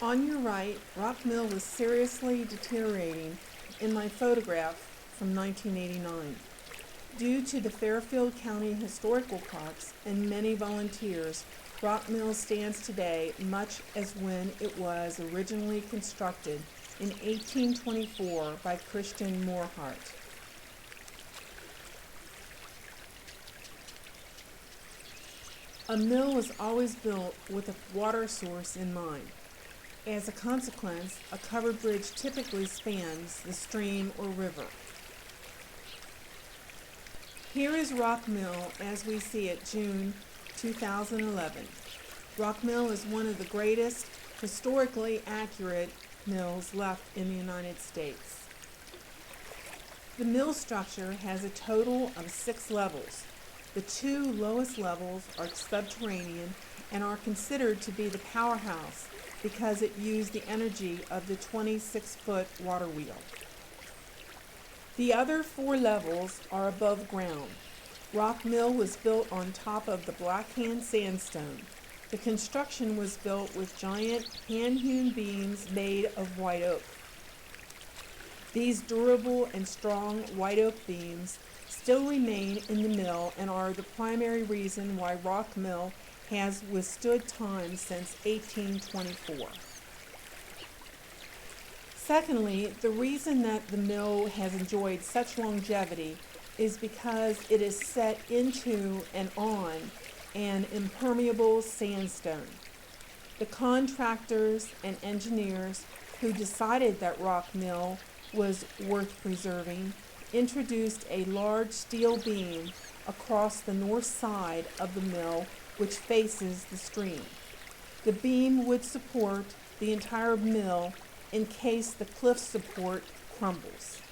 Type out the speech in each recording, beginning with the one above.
On your right, Rock Mill was seriously deteriorating in my photograph from 1989. Due to the Fairfield County Historical Parks and many volunteers, Rock Mill stands today much as when it was originally constructed in 1824 by Christian Morhart. A mill was always built with a water source in mind. As a consequence, a covered bridge typically spans the stream or river. Here is Rock Mill as we see it, June 2011. Rock Mill is one of the greatest historically accurate mills left in the United States. The mill structure has a total of 6 levels. The 2 lowest levels are subterranean and are considered to be the powerhouse because it used the energy of the 26-foot water wheel. The other 4 levels are above ground. Rock Mill was built on top of the Blackhand sandstone. The construction was built with giant hand-hewn beams made of white oak. These durable and strong white oak beams still remain in the mill and are the primary reason why Rock Mill has withstood time since 1824. Secondly, the reason that the mill has enjoyed such longevity is because it is set into and on an impermeable sandstone. The contractors and engineers who decided that Rock Mill was worth preserving introduced a large steel beam across the north side of the mill which faces the stream. The beam would support the entire mill in case the cliff support crumbles.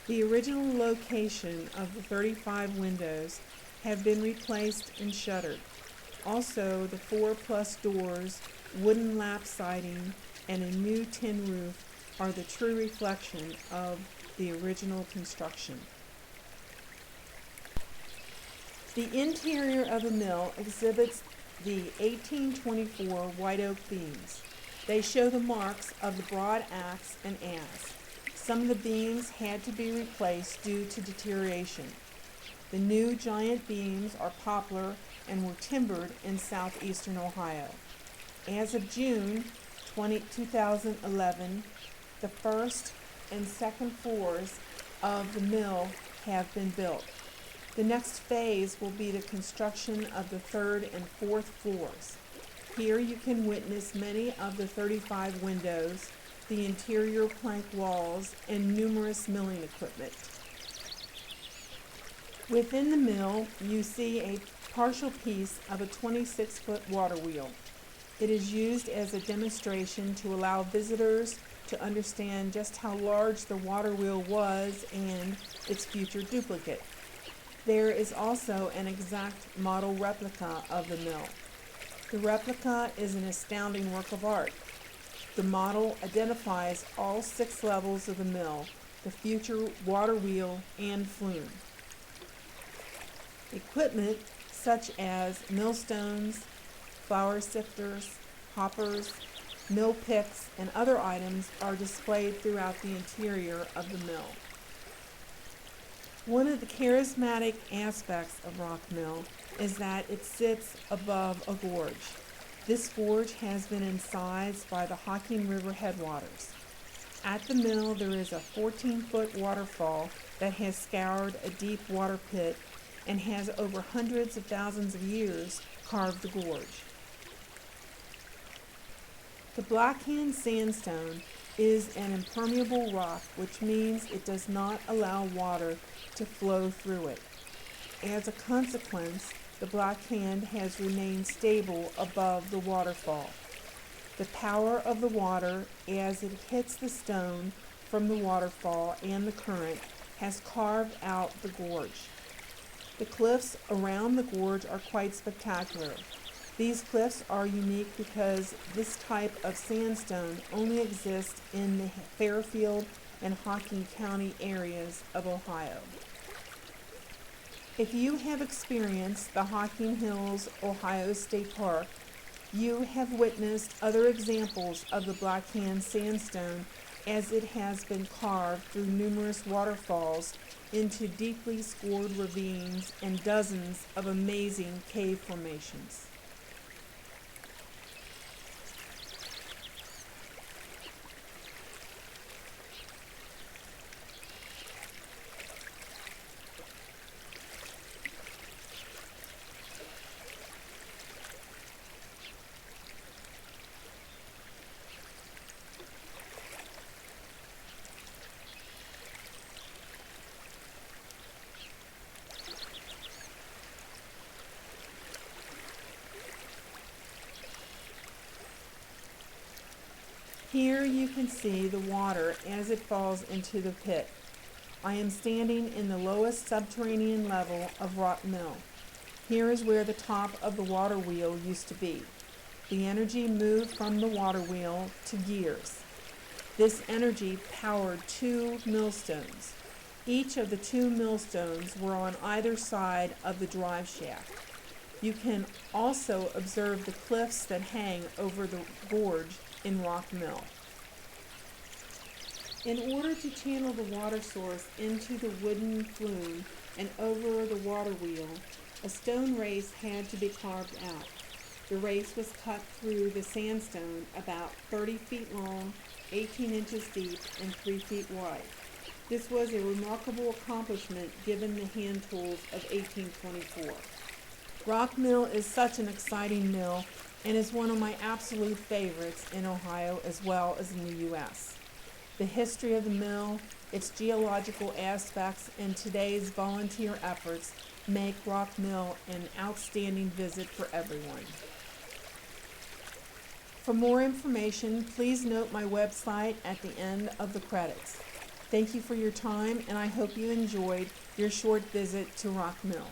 The original location of the 35 windows have been replaced and shuttered. Also, the 4+ doors, wooden lap siding, and a new tin roof are the true reflection of the original construction. The interior of the mill exhibits the 1824 white oak beams. They show the marks of the broad axe and adze. Some of the beams had to be replaced due to deterioration. The new giant beams are poplar and were timbered in southeastern Ohio. As of June 2011, the first and second floors of the mill have been built. The next phase will be the construction of the 3rd and 4th floors. Here you can witness many of the 35 windows, the interior plank walls, and numerous milling equipment. Within the mill, you see a partial piece of a 26-foot water wheel. It is used as a demonstration to allow visitors to understand just how large the water wheel was and its future duplicate. There is also an exact model replica of the mill. The replica is an astounding work of art. The model identifies all 6 levels of the mill, the future water wheel, and flume. Equipment such as millstones, flour sifters, hoppers, mill picks, and other items are displayed throughout the interior of the mill. One of the charismatic aspects of Rock Mill is that it sits above a gorge. This gorge has been incised by the Hocking River headwaters. At the mill, there is a 14-foot waterfall that has scoured a deep water pit and has over hundreds of thousands of years carved the gorge. The Blackhand sandstone is an impermeable rock, which means it does not allow water to flow through it. As a consequence, the Blackhand has remained stable above the waterfall. The power of the water as it hits the stone from the waterfall and the current has carved out the gorge. The cliffs around the gorge are quite spectacular. These cliffs are unique because this type of sandstone only exists in the Fairfield and Hocking County areas of Ohio. If you have experienced the Hocking Hills Ohio State Park, You have witnessed other examples of the Black Hand sandstone as it has been carved through numerous waterfalls into deeply scored ravines and dozens of amazing cave formations. Here you can see the water as it falls into the pit. I am standing in the lowest subterranean level of Rock Mill. Here is where the top of the water wheel used to be. The energy moved from the water wheel to gears. This energy powered two millstones. Each of the two millstones were on either side of the drive shaft. You can also observe the cliffs that hang over the gorge in Rock Mill. In order to channel the water source into the wooden flume and over the water wheel, a stone race had to be carved out. The race was cut through the sandstone about 30 feet long, 18 inches deep, and 3 feet wide. This was a remarkable accomplishment given the hand tools of 1824. Rock Mill is such an exciting mill and is one of my absolute favorites in Ohio as well as in the U.S. The history of the mill, its geological aspects, and today's volunteer efforts make Rock Mill an outstanding visit for everyone. For more information, please note my website at the end of the credits. Thank you for your time, and I hope you enjoyed your short visit to Rock Mill.